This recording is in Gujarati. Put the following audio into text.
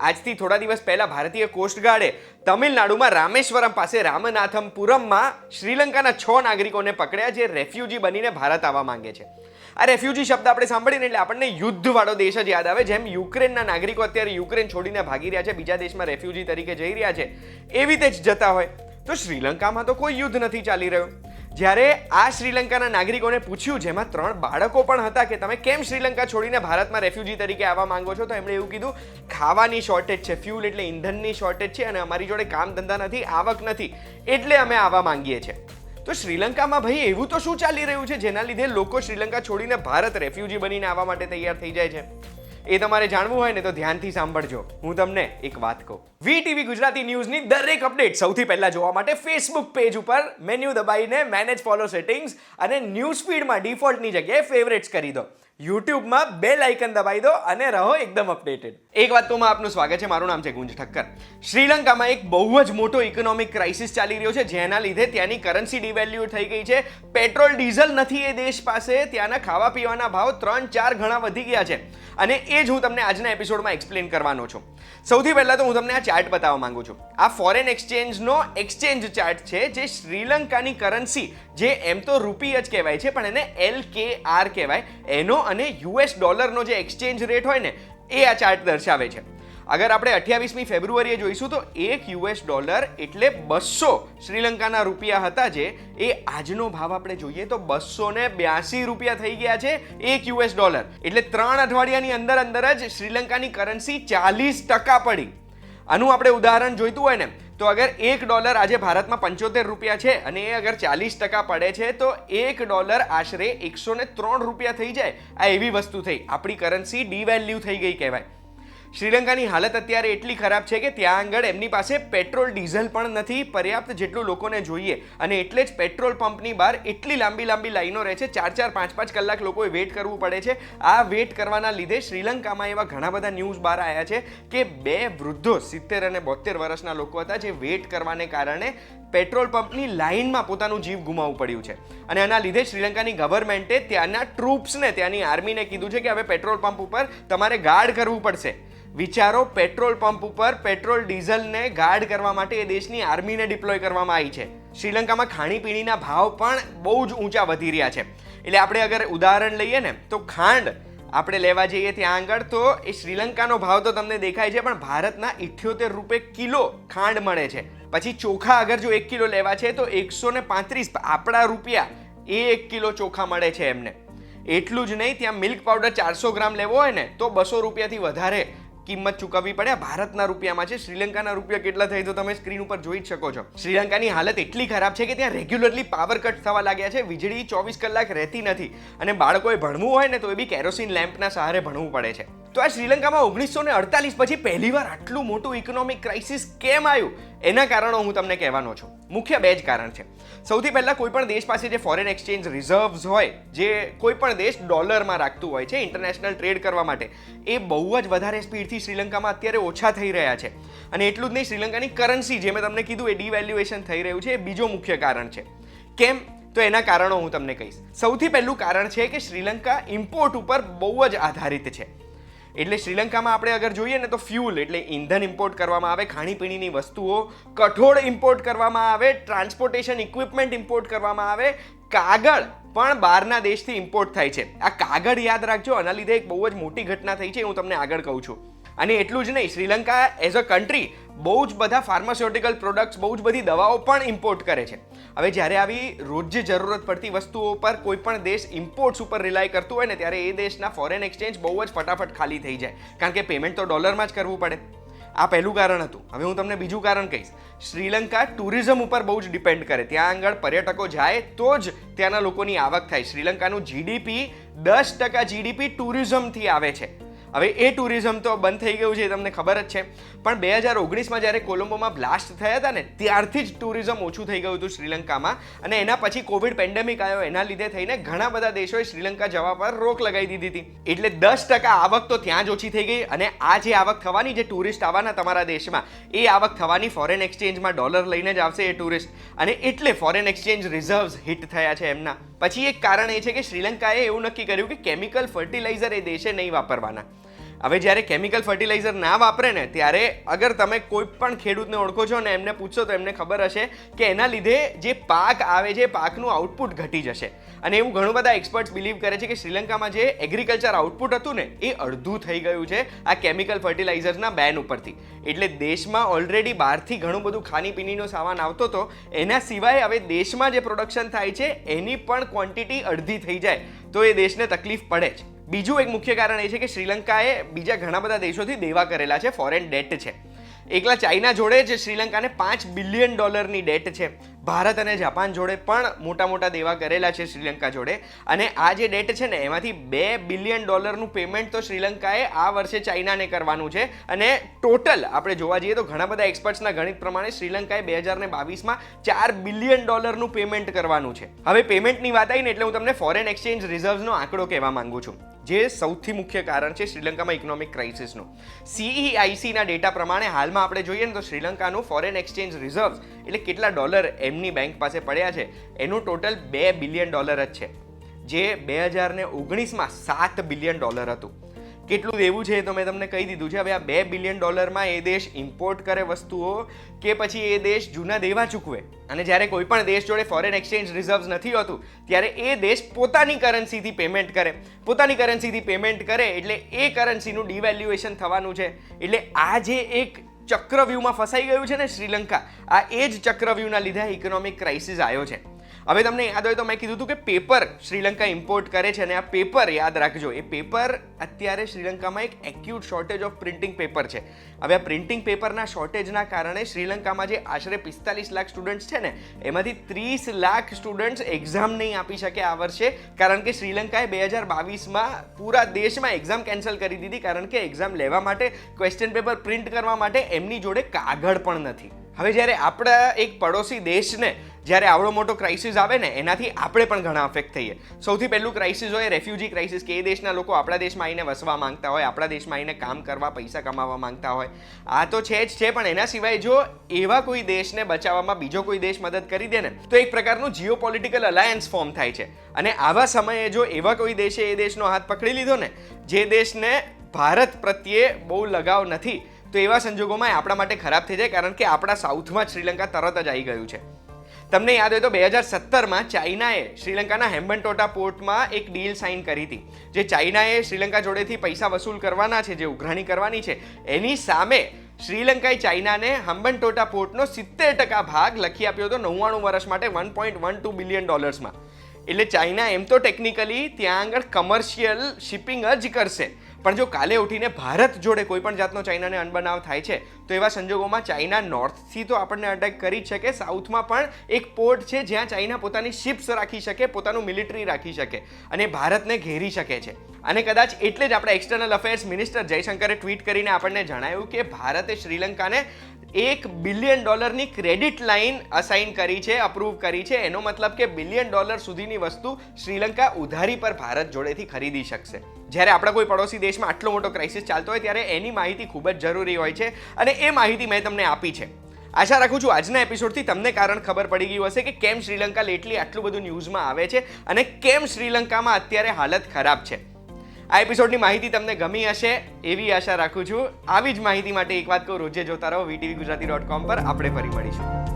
આજથી થોડા દિવસ પહેલા ભારતીય કોસ્ટગાર્ડે તમિલનાડુમાં રામેશ્વરમ પાસે રામનાથમપુરમમાં શ્રીલંકાના 6 નાગરિકોને પકડ્યા જે રેફ્યુજી બનીને ભારત આવવા માંગે છે. આ રેફ્યુજી શબ્દ આપણે સાંભળીને એટલે આપણને યુદ્ધવાળો દેશ જ યાદ આવે. જેમ યુક્રેનના નાગરિકો અત્યારે યુક્રેન છોડીને ભાગી રહ્યા છે, બીજા દેશમાં રેફ્યુજી તરીકે જઈ રહ્યા છે, એવી રીતે જ જતા હોય. તો શ્રીલંકામાં તો કોઈ યુદ્ધ નથી ચાલી રહ્યું. જ્યારે આ શ્રીલંકાના નાગરિકોને પૂછ્યું, જેમાં 3 બાળકો પણ હતા, કે તમે કેમ શ્રીલંકા છોડીને ભારતમાં રેફ્યુજી તરીકે આવવા માંગો છો, તો એમણે એવું કીધું, ખાવાની શોર્ટેજ છે, ફ્યુલ એટલે ઈંધણની શોર્ટેજ છે, અને અમારી જોડે કામ ધંધા નથી, આવક નથી, એટલે અમે આવવા માંગીએ છીએ. તો શ્રીલંકામાં ભાઈ એવું તો શું ચાલી રહ્યું છે જેના લીધે લોકો શ્રીલંકા છોડીને ભારત રેફ્યુજી બનીને આવવા માટે તૈયાર થઈ જાય છે? એ તમારે જાણવું હોય ને તો ધ્યાનથી સાંભળજો. હું તમને એક વાત કહું. વીટીવી ગુજરાતી ન્યૂઝની દરેક અપડેટ સૌથી પહેલા જોવા માટે ફેસબુક પેજ ઉપર મેન્યુ દબાઈને મેનેજ ફોલો સેટિંગ્સ અને ન્યૂઝ ફીડમાં ડિફોલ્ટની જગ્યાએ ફેવરેટ્સ કરી દો. યુટ્યુબમાં બેલ આઇકન દબાવી દો અને રહો એકદમ અપડેટેડ. એક વાત તોમાં આપનું સ્વાગત છે. મારું નામ છે ગુંજ ઠક્કર. શ્રીલંકામાં એક બહુ જ મોટો ઇકોનોમિક ક્રાઇસિસ ચાલી રહ્યો છે, જેના લીધે ત્યાંની કરન્સી ડિવેલ્યુ થઈ ગઈ છે. પેટ્રોલ ડીઝલ નથી એ દેશ પાસે. ત્યાંના ખાવા પીવાના ભાવ 3-4 ગણા વધી ગયા છે, અને એ જ હું તમને આજના એપિસોડમાં એક્સપ્લેન કરવાનો છું. સૌથી પહેલા તો હું તમને આ ચાર્ટ બતાવવા માંગુ છું. આ ફોરેન એક્સચેન્જનો એક્સચેન્જ ચાર્ટ છે, જે શ્રીલંકાની કરન્સી, જે એમ તો રૂપી જ કહેવાય છે પણ એને LKR કહેવાય, એનો અને US ડોલરનો જે એક્સચેન્જ રેટ હોય ને, એ આ ચાર્ટ દર્શાવે છે. અગર આપણે 28મી ફેબ્રુઆરીએ જોઈશું તો $1 એટલે 200 શ્રીલંકાના રૂપિયા હતા, જે એ આજનો ભાવ આપણે જોઈએ તો $282 થઈ ગયા છે $1. એટલે 3 અઠવાડિયાની અંદર જ શ્રીલંકાની કરન્સી 40% પડી. આનું આપણે ઉદાહરણ જોઈતું હોય ને તો અગર $1 આજે ભારતમાં ₹75 છે અને એ અગર 40% પડે છે તો $1 આશરે ₹103 થઈ જાય. આ એવી વસ્તુ થઈ, આપણી કરન્સી ડિવેલ્યુ થઈ ગઈ કહેવાય. શ્રીલંકાની હાલત અત્યારે એટલી ખરાબ છે કે ત્યાં આગળ એમની પાસે પેટ્રોલ ડીઝલ પણ નથી પર્યાપ્ત જેટલું લોકોને જોઈએ, અને એટલે જ પેટ્રોલ પંપની બહાર એટલી લાંબી લાઈનો રહે છે. 4-4, 5-5 કલાક લોકોએ વેઇટ કરવું પડે છે. આ વેઇટ કરવાના લીધે શ્રીલંકામાં એવા ઘણા બધા ન્યૂઝ બહાર આવ્યા છે કે 2 વૃદ્ધો 70 અને 72 વર્ષના લોકો હતા, જે વેઇટ કરવાને કારણે પેટ્રોલ પંપની લાઇનમાં પોતાનું જીવ ગુમાવવું પડ્યું છે. અને આના લીધે શ્રીલંકાની ગવર્મેન્ટે ત્યાંના ટ્રૂપ્સને, ત્યાંની આર્મીને કીધું છે કે હવે પેટ્રોલ પંપ ઉપર તમારે ગાર્ડ કરવું પડશે. વિચારો, પેટ્રોલ પંપ ઉપર પેટ્રોલ ડીઝલને ગાર્ડ કરવા માટે એ દેશની આર્મીને ડિપ્લોય કરવામાં આવી છે. શ્રીલંકામાં ખાણીપીણીના ભાવ પણ બહુ જ ઊંચા વધી રહ્યા છે. એટલે આપણે અગર ઉદાહરણ લઈએ ને તો ખાંડ આપણે લેવા જઈએ ત્યાં આગળ તો એ શ્રીલંકાનો ભાવ તો તમને દેખાય છે, પણ ભારતના ₹78 કિલો ખાંડ મળે છે. પછી ચોખા અગર જો 1 કિલો લેવા છે તો 135 આપણા રૂપિયા એ 1 કિલો ચોખા મળે છે એમને. એટલું જ નહીં, ત્યાં મિલ્ક પાવડર 400 ગ્રામ લેવો હોય ને તો ₹200 વધારે કિંમત ચૂકવવી પડે. ભારતના રૂપિયામાં છે. શ્રીલંકાના રૂપિયા કેટલા થાય તો તમે સ્ક્રીન ઉપર જોઈ જ શકો છો. શ્રીલંકાની હાલત એટલી ખરાબ છે કે ત્યાં રેગ્યુલરલી પાવર કટ થવા લાગ્યા છે. વીજળી 24 કલાક રહેતી નથી, અને બાળકોએ ભણવું હોય ને તો એ બી કેરોસીન લેમ્પના સહારે ભણવું પડે છે. તો આ શ્રીલંકામાં 1948 પછી પહેલીવાર આટલું મોટું ઇકોનોમિક ક્રાઇસિસ કેમ આવ્યું, એના કારણો હું તમને કહેવાનો છું. મુખ્ય 2 જ કારણ છે. સૌથી પહેલા, કોઈ પણ દેશ પાસે જે ફોરેન એક્સચેન્જ રિઝર્વ્સ હોય, જે કોઈ પણ દેશ ડોલરમાં રાખતું હોય છે ઇન્ટરનેશનલ ટ્રેડ કરવા માટે, એ બહુ જ વધારે સ્પીડથી શ્રીલંકામાં અત્યારે ઓછા થઈ રહ્યા છે. અને એટલું જ નહીં, શ્રીલંકાની કરન્સી, જે મેં તમને કીધું, એ ડિવેલ્યુએશન થઈ રહ્યું છે. એ બીજો મુખ્ય કારણ છે. કેમ? તો એના કારણો હું તમને કહીશ. સૌથી પહેલું કારણ છે કે શ્રીલંકા ઇમ્પોર્ટ ઉપર બહુ જ આધારિત છે. એટલે શ્રીલંકામાં આપણે અગર જોઈએ ને તો ફ્યુલ એટલે ઈંધણ ઇમ્પોર્ટ કરવામાં આવે, ખાણીપીણીની વસ્તુઓ, કઠોળ ઇમ્પોર્ટ કરવામાં આવે, ટ્રાન્સપોર્ટેશન ઇક્વિપમેન્ટ ઇમ્પોર્ટ કરવામાં આવે, કાગળ પણ બહારના દેશથી ઇમ્પોર્ટ થાય છે. આ કાગળ યાદ રાખજો, આના લીધે એક બહુ જ મોટી ઘટના થઈ છે, હું તમને આગળ કહું છું. અને એટલું જ નહીં, શ્રીલંકા એઝ અ કન્ટ્રી બહુ જ બધા ફાર્માસ્યુટિકલ પ્રોડક્ટ્સ, બહુ જ બધી દવાઓ પણ ઇમ્પોર્ટ કરે છે. હવે જ્યારે આવી રોજ જરૂરત પડતી વસ્તુઓ પર કોઈ પણ દેશ ઇમ્પોર્ટ્સ ઉપર રિલાય કરતું હોય ને, ત્યારે એ દેશના ફોરેન એક્સચેન્જ બહુ જ ફટાફટ ખાલી થઈ જાય, કારણ કે પેમેન્ટ તો ડોલરમાં જ કરવું પડે. આ પહેલું કારણ હતું. હવે હું તમને બીજું કારણ કહીશ. શ્રીલંકા ટુરિઝમ ઉપર બહુ જ ડિપેન્ડ કરે. ત્યાં આગળ પર્યટકો જાય તો જ ત્યાંના લોકોની આવક થાય. શ્રીલંકાનું GDP 10% GDP ટુરિઝમથી આવે છે. હવે એ ટુરિઝમ તો બંધ થઈ ગયું છે, એ તમને ખબર જ છે. પણ 2019માં જ્યારે કોલંબોમાં બ્લાસ્ટ થયા હતા ને, ત્યારથી જ ટુરિઝમ ઓછું થઈ ગયું હતું શ્રીલંકામાં. અને એના પછી કોવિડ પેન્ડેમિક આવ્યો, એના લીધે થઈને ઘણા બધા દેશોએ શ્રીલંકા જવા પર રોક લગાવી દીધી હતી. એટલે 10% આવક તો ત્યાં જ ઓછી થઈ ગઈ. અને આ જે આવક થવાની, જે ટુરિસ્ટ આવવાના તમારા દેશમાં, એ આવક થવાની ફોરેન એક્સચેન્જમાં ડોલર લઈને જ આવશે એ ટુરિસ્ટ. અને એટલે ફોરેન એક્સચેન્જ રિઝર્વ્સ હિટ થયા છે એમના. પછી એક કારણ એ છે કે શ્રીલંકાએ એવું નક્કી કર્યું કે કેમિકલ ફર્ટિલાઇઝર એ દેશે નહીં વાપરવાના. હવે જ્યારે કેમિકલ ફર્ટિલાઇઝર ના વાપરે ને ત્યારે અગર તમે કોઈ પણ ખેડૂતને ઓળખો છો ને એમને પૂછશો તો એમને ખબર હશે કે એના લીધે જે પાક આવે છે પાકનું આઉટપુટ ઘટી જશે. અને એવું ઘણું બધા એક્સપર્ટ્સ બિલીવ કરે છે કે શ્રીલંકામાં જે એગ્રીકલ્ચર આઉટપુટ હતું ને એ અડધું થઈ ગયું છે આ કેમિકલ ફર્ટિલાઇઝરના બેન ઉપરથી. એટલે દેશમાં ઓલરેડી બહારથી ઘણું બધું ખાણીપીણીનો સામાન આવતો હતો, એના સિવાય હવે દેશમાં જે પ્રોડક્શન થાય છે એની પણ ક્વોન્ટિટી અડધી થઈ જાય તો એ દેશને તકલીફ પડે જ. બીજું એક મુખ્ય કારણ એ છે કે શ્રીલંકાએ બીજા ઘણા બધા દેશોથી દેવા કરેલા છે, ફોરેન ડેટ છે. એકલા ચાઇના જોડે જ શ્રીલંકાને $5 બિલિયન ડેટ છે. ભારત અને જાપાન જોડે પણ મોટા મોટા દેવા કરેલા છે શ્રીલંકા જોડે. અને આ જે ડેટ છે ને એમાંથી $2 બિલિયન પેમેન્ટ તો શ્રીલંકાએ આ વર્ષે ચાઇનાને કરવાનું છે. અને ટોટલ આપણે જોવા જઈએ તો ઘણા બધા એક્સપર્ટ્સના ગણિત પ્રમાણે શ્રીલંકાએ 2022માં $4 બિલિયન પેમેન્ટ કરવાનું છે. હવે પેમેન્ટની વાત આવી ને એટલે હું તમને ફોરેન એક્સચેન્જ રિઝર્વ્સનો આંકડો કહેવા માંગુ છું, જે સૌથી મુખ્ય કારણ છે શ્રીલંકામાં ઇકોનોમિક ક્રાઇસિસનું. CEICના ડેટા પ્રમાણે હાલમાં આપણે જોઈએ ને તો શ્રીલંકાનું ફોરેન એક્સચેન્જ રિઝર્વ્સ એટલે કેટલા ડોલર એમની બેંક પાસે પડ્યા છે એનું ટોટલ $2 બિલિયન જ છે, જે 2019માં $7 બિલિયન હતું. કેટલું દેવું છે એ તો મેં તમને કહી દીધું છે. હવે આ $2 બિલિયન એ દેશ ઇમ્પોર્ટ કરે વસ્તુઓ કે પછી એ દેશ જૂના દેવા ચૂકવે? અને જ્યારે કોઈ પણ દેશ જોડે ફોરેન એક્સચેન્જ રિઝર્વ્સ નથી હોતું ત્યારે એ દેશ પોતાની કરન્સીથી પેમેન્ટ કરે. પોતાની કરન્સીથી પેમેન્ટ કરે એટલે એ કરન્સીનું ડિવેલ્યુએશન થવાનું છે. એટલે આ જે એક ચક્રવ્યૂહમાં ફસાઈ ગયું છે ને શ્રીલંકા, આ એ જ ચક્રવ્યૂહના લીધે ઇકોનોમિક ક્રાઇસિસ આવ્યો છે. હવે તમને યાદ હોય તો મેં કીધું હતું કે પેપર શ્રીલંકા ઇમ્પોર્ટ કરે છે અને આ પેપર યાદ રાખજો, એ પેપર અત્યારે શ્રીલંકામાં એક acute shortage of printing paper છે. હવે આ પ્રિન્ટિંગ પેપરના શોર્ટેજના કારણે શ્રીલંકામાં જે આશરે 45 લાખ સ્ટુડન્ટ્સ છે ને એમાંથી 30 લાખ સ્ટુડન્ટ્સ એક્ઝામ નહીં આપી શકે આ વર્ષે, કારણ કે શ્રીલંકાએ 2022માં પૂરા દેશમાં એક્ઝામ કેન્સલ કરી દીધી, કારણ કે એક્ઝામ લેવા માટે, ક્વેશ્ચન પેપર પ્રિન્ટ કરવા માટે એમની જોડે કાગળ પણ નથી. હવે જ્યારે આપણા એક પડોશી દેશને જ્યારે આવડો મોટો ક્રાઇસિસ આવે ને એનાથી આપણે પણ ઘણા અફેક્ટ થઈએ. સૌથી પહેલું ક્રાઇસિસ હોય રેફ્યુજી ક્રાઇસિસ, કે એ દેશના લોકો આપણા દેશમાં આવીને વસવા માંગતા હોય, આપણા દેશમાં આવીને કામ કરવા, પૈસા કમાવા માંગતા હોય. આ તો છે જ છે, પણ એના સિવાય જો એવા કોઈ દેશને બચાવવામાં બીજો કોઈ દેશ મદદ કરી દે ને તો એક પ્રકારનું જીઓપોલિટિકલ અલાયન્સ ફોર્મ થાય છે. અને આવા સમયે જો એવા કોઈ દેશે એ દેશનો હાથ પકડી લીધો ને જે દેશને ભારત પ્રત્યે બહુ લગાવ નથી, તો એવા સંજોગોમાં આપણા માટે ખરાબ થઈ જાય, કારણ કે આપણા સાઉથમાં જ શ્રીલંકા તરત જ આવી ગયું છે. તમને યાદ હોય તો 2017માં ચાઇનાએ શ્રીલંકાના હેમ્બનટોટા પોર્ટમાં એક ડીલ સાઇન કરી હતી. જે ચાઇનાએ શ્રીલંકા જોડેથી પૈસા વસૂલ કરવાના છે, જે ઉઘરાણી કરવાની છે, એની સામે શ્રીલંકાએ ચાઇનાને હમ્બનટોટા પોર્ટનો 70% ભાગ લખી આપ્યો હતો 99 વર્ષ માટે $1.12 બિલિયન. એટલે ચાઇના એમ તો ટેકનિકલી ત્યાં આગળ કમર્શિયલ શિપિંગ જ કરશે, પણ જો કાલે ઉઠીને ભારત જોડે કોઈ પણ જાતનો ચાઇનાને અણબનાવ થાય છે તો એવા સંજોગોમાં ચાઇના નોર્થથી તો આપણને અટેક કરી જ શકે, સાઉથમાં પણ એક પોર્ટ છે જ્યાં ચાઇના પોતાની શિપ્સ રાખી શકે, પોતાનું મિલિટરી રાખી શકે અને ભારતને ઘેરી શકે છે. અને કદાચ એટલે જ આપણા એક્સટર્નલ અફેર્સ મિનિસ્ટર જયશંકરે ટ્વીટ કરીને આપણને જણાવ્યું કે ભારતે શ્રીલંકાને $1 બિલિયન ક્રેડિટ લાઇન અસાઇન કરી છે, અપ્રૂવ કરી છે. એનો મતલબ કે $1 બિલિયન સુધીની વસ્તુ શ્રીલંકા ઉધારી પર ભારત જોડેથી ખરીદી શકશે. જ્યારે આપણા કોઈ પડોશી દેશમાં આટલો મોટો ક્રાઇસિસ ચાલતો હોય ત્યારે એની માહિતી ખૂબ જ જરૂરી હોય છે અને એ માહિતી મેં તમને આપી છે. આશા રાખું છું આજના એપિસોડથી તમને કારણ ખબર પડી ગયું હશે કે કેમ શ્રીલંકા લેટલી આટલું બધું ન્યૂઝમાં આવે છે અને કેમ શ્રીલંકામાં અત્યારે હાલત ખરાબ છે. આ એપિસોડની માહિતી તમને ગમી હશે એવી આશા રાખું છું. આવી જ માહિતી માટે એક વાત કહું, રોજે જોતા રહો VTVGujarati.com પર. આપણે ફરી મળીશું.